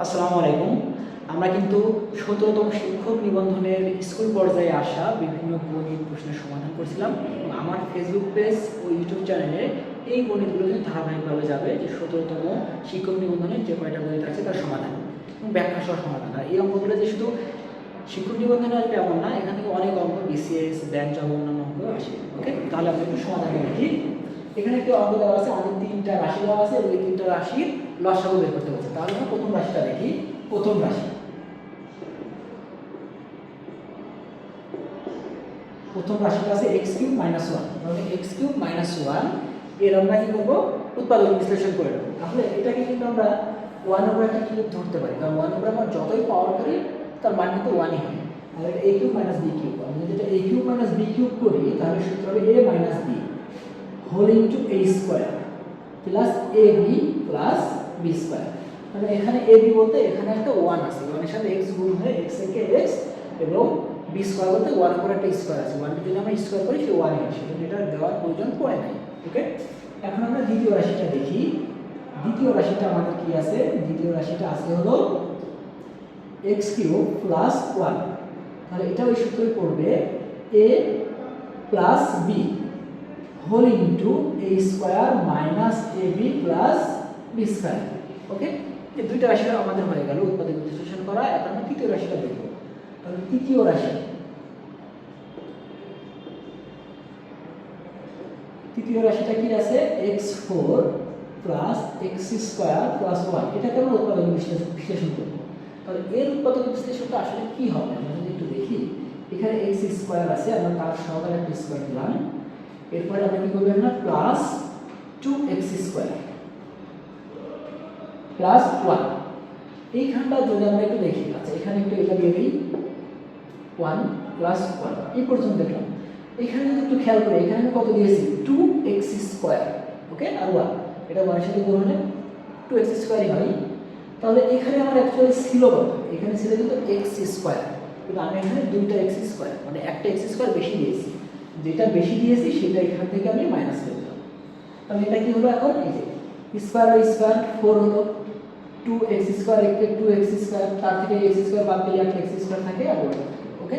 আসসালামু আলাইকুম। আমরা কিন্তু ১৭তম শিক্ষক নিবন্ধনের স্কুল পর্যায়ে আসা বিভিন্ন গণিত প্রশ্নের সমাধান করছিলাম এবং আমার ফেসবুক পেজ ও ইউটিউব চ্যানেলে এই গণিতগুলো কিন্তু ধারাবাহিকভাবে যাবে যে ১৭তম শিক্ষক নিবন্ধনের যে কয়টা গণিত আছে তার সমাধান এবং ব্যাখ্যা সহ সমাধান। আর এই অঙ্কগুলো যে শুধু শিক্ষক নিবন্ধনে আসবে এমন না, এখান থেকে অনেক অঙ্ক বিসিএস, ব্যাংক জব, অন্যান্য অঙ্ক আসে। ওকে, তাহলে আমরা একটু সমাধান দেখি। এখানে একটি অঙ্ক দেওয়া আছে, আমাদের 3টা রাশি দেওয়া আছে এবং এই 3টা রাশির লসাগু বের করতে বলছে। তাহলে আমরা প্রথম রাশিটা দেখি। প্রথম রাশিটা আছে x³ - 1। তাহলে x³ - 1 এর আমরা কি করব, উৎপাদক বিশ্লেষণ করে নেব। তাহলে এটাকে কিন্তু আমরা 1 ওভার একটা কিউব ধরতে পারি, কারণ 1 ওভার আমরা যতই পাওয়ার করি তার মান কিন্তু 1ই হয়। তাহলে এটা a³ - b³ আমরা যদি এটা a³ - b³ করি তাহলে সূত্র হবে a - b whole into a square plus ab plus b square. মানে এখানে ab বলতে এখানে একটা 1 আছে, 1 এর সাথে x গুণ হয়ে x থেকে x এবং b স্কয়ার বলতে 1 উপর একটা স্কয়ার আছে, 1 কে যদি আমরা স্কয়ার করি সে 1 ই আসে, এটা দেওয়ার প্রয়োজন পড়ে নাই। ওকে, এখন আমরা দ্বিতীয় রাশিটা দেখি। দ্বিতীয় রাশিটা আমাদের কি আছে? দ্বিতীয় রাশিটা আছে হলো x³ প্লাস 1। তাহলে এটা ওই সূত্রই পড়বে a plus b whole into a square minus ab plus b square. Okay, এই দুইটা রাশি আমাদের হয়ে গেল উৎপাদক বিশ্লেষণ করা। এখন আমরা তৃতীয় রাশিটা দেখব। তাহলে তৃতীয় রাশিটা কি আছে? x4 plus x square plus 1। এটাকে আমরা উৎপাদক বিশ্লেষণ করব। তাহলে এর উৎপাদক বিশ্লেষণটা আসলে কি হবে আমরা যদি একটু দেখি। এখানে x স্কয়ার আছে, আমরা তার সহকারে একটা স্কয়ার দিলাম। এরপরে আমরা কি করব, আমরা প্লাস 2x স্কয়ার প্লাস 1। এইখানটা যদি আমরা একটু দেখি, আচ্ছা এখানে একটু এটা দিয়ে দিই 1 প্লাস 1 এই পর্যন্ত দেখলাম। এখানে যদি একটু খেয়াল করি, এখানে কত দিয়েছি? 2x square. ওকে, আর 1 এটা 1 এর সাথে গুণ হলে 2x স্কয়ারই হয়। তাহলে এখানে আমার অ্যাকচুয়ালি ছিল কত? এখানে ছিল কিন্তু x স্কয়ার, কিন্তু আমি এখানে দুইটা x স্কয়ার মানে একটা x স্কয়ার বেশি দিয়েছি। যেটা বেশি দিয়েছি সেটা এখান থেকে আমি মাইনাস করে দিলাম। তাহলে এটা কি হলো? এখন এই যে স্কয়ার বাই স্কয়ার 4 হলো, 2x স্কয়ার একে 2x স্কয়ার, তার থেকে x স্কয়ার বাদ দিলে একটা x স্কয়ার থাকে আর 1। ওকে,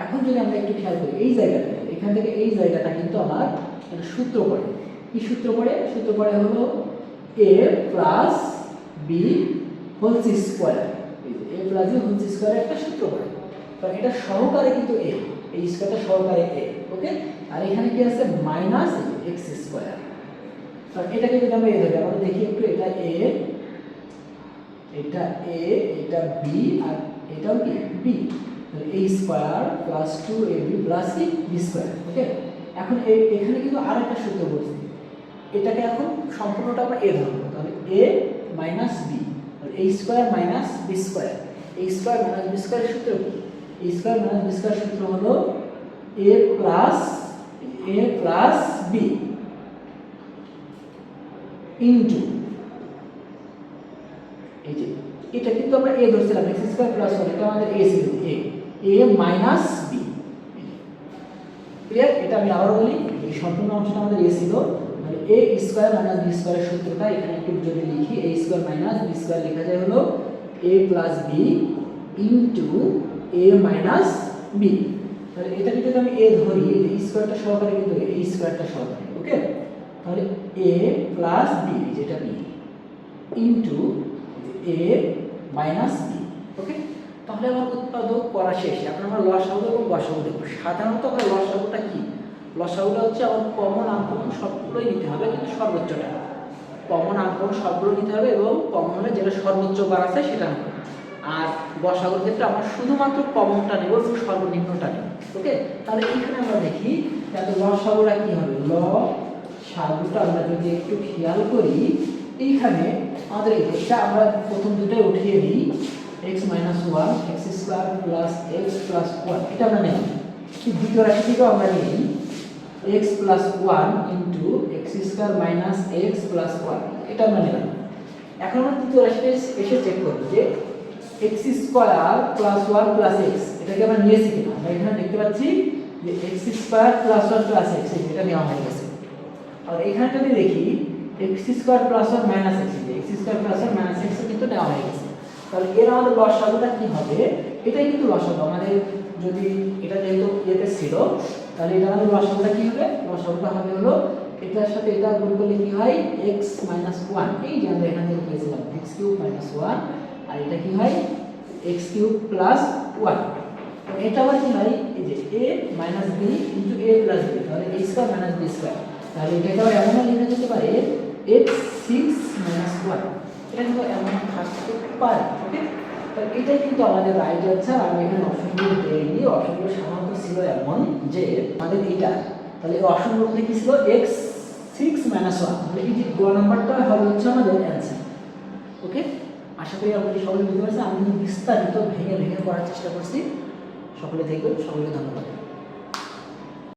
এখন যদি আমরা একটু খেয়াল করি এই জায়গাটা, এখান থেকে এই জায়গাটা কিন্তু আমার একটা সূত্র পড়ে। কি সূত্র পড়ে? সূত্র পড়ে হলো a plus b whole square. এই যে a plus b whole square একটা সূত্র পড়ে, কারণ এটা সহকারে কিন্তু a, এই স্কয়ারটা সহকারে a। ওকে, আর এখানে কি আছে? Minus x square. কারণ এটাকে যদি আমরা a ধরি, আমরা দেখি একটু, এটা a, এটা b আর এটাও কি b। তাহলে a square plus 2ab plus b square. Okay, এখন এখানে কিন্তু আরেকটা সূত্র বলছি, এটাকে এখন সম্পূর্ণটা আমরা a ধরব। তাহলে a মাইনাস b, তাহলে a square minus b square. a square minus b স্কয়ারের সূত্র কি? a square minus b square সূত্র হলো a প্লাস b ইনটু, এই যে এটা কিন্তু আমরা a ধরছিলাম, x স্কয়ার প্লাস 1, এটা আমাদের a ছিল, a মাইনাস b। ক্লিয়ার? এটা আমি আবার বলি, এই সম্পূর্ণ অংশটা আমাদের a ছিল। মানে a স্কয়ার মাইনাস b স্কয়ারের সূত্রটা এখানে একটু যদি লিখি, a square minus b square লেখা যায় হলো a plus b into a minus b। তাহলে এটাকে যদি আমি a ধরি, এই স্কয়ারটা সহকারে কিন্তু এই স্কয়ারটা সহকারে। ওকে, তাহলে a প্লাস b যেটা b into a minus b। ওকে, তাহলে আমার উৎপাদক করা শেষ। এখন আমরা লসাগু এবং গসাগু দেখব। সাধারণত আমরা লসাগুটা কি? লসাগুটা হচ্ছে আমার কমন আনকমন সবগুলোই নিতে হবে, কিন্তু সর্বোচ্চটা কমন আনকমন সবগুলো নিতে হবে এবং কমন হলে যেটা সর্বোচ্চ বার আছে সেটা নেব। আর গসাগুর ক্ষেত্রে আমরা শুধুমাত্র কমনটা নেব এবং সর্বনিম্নটা নেব। ওকে, তাহলে এইখানে আমরা দেখি যাতে লসাগুটা কি হবে। লসাগুটা আমরা যদি একটু খেয়াল করি, এইখানে আমাদের এটা আমরা প্রথম দুটোই উঠিয়ে দিই, x minus 1 x square plus x plus 1 এটা আমরা নেব। দ্বিতীয় রাশি থেকেও আমরা নিই x plus 1 into x square minus x plus 1 এটা আমরা নিলাম। এখন আমরা তৃতীয় রাশিতে এসে চেক করব যে x square plus 1 plus x এটাকে আমরা নিয়েছি কিনা। আমরা এখানে দেখতে পাচ্ছি যে x square plus 1 plus x এটা নেওয়া হয়ে গেছে। আর এখানে যদি দেখি x square plus 1 minus x, x square plus 1 minus x কিন্তু নেওয়া হয়ে গেছে। তাহলে এর আমাদের লসাগুটা কি হবে, এটাই কিন্তু লসাগু আমাদের, যদি এটা যেহেতু এতে ছিল তাহলে এটা আমাদের লসাগুটা কি হবে, লসাগুটা হবে হলো এটার সাথে এটা গুণ করলে কি হয় x - 1, এই যে আমরা এখান থেকে পেয়েছিলাম x³ - 1, আর এটা কি হয় x³ + 1। এটা আবার কি হয় এই যে a - b * a + b, তাহলে a² - b², তাহলে এটাকে আবার এমন লেখা যেতে পারে x6 - 1, এটা কিন্তু এমন থাকতে পারে। ওকে, তাহলে এটাই কিন্তু আমাদের রাইট অ্যান্সার। আমি এখানে অপশনগুলো দেইনি, অপশনগুলো সাধারণত ছিল এমন যে আমাদের এটা, তাহলে এই অপশনগুলো মধ্যে কি ছিল x6 - 1, তাহলে এই যে গ নাম্বারটা হবে হচ্ছে আমাদের অ্যান্সার। ওকে, আশা করি আপনারা সকলে বুঝতে পারছেন। আমি কিন্তু বিস্তারিত ভেঙে ভেঙে করার চেষ্টা করছি। সকলে দেখবেন, সকলকে ধন্যবাদ।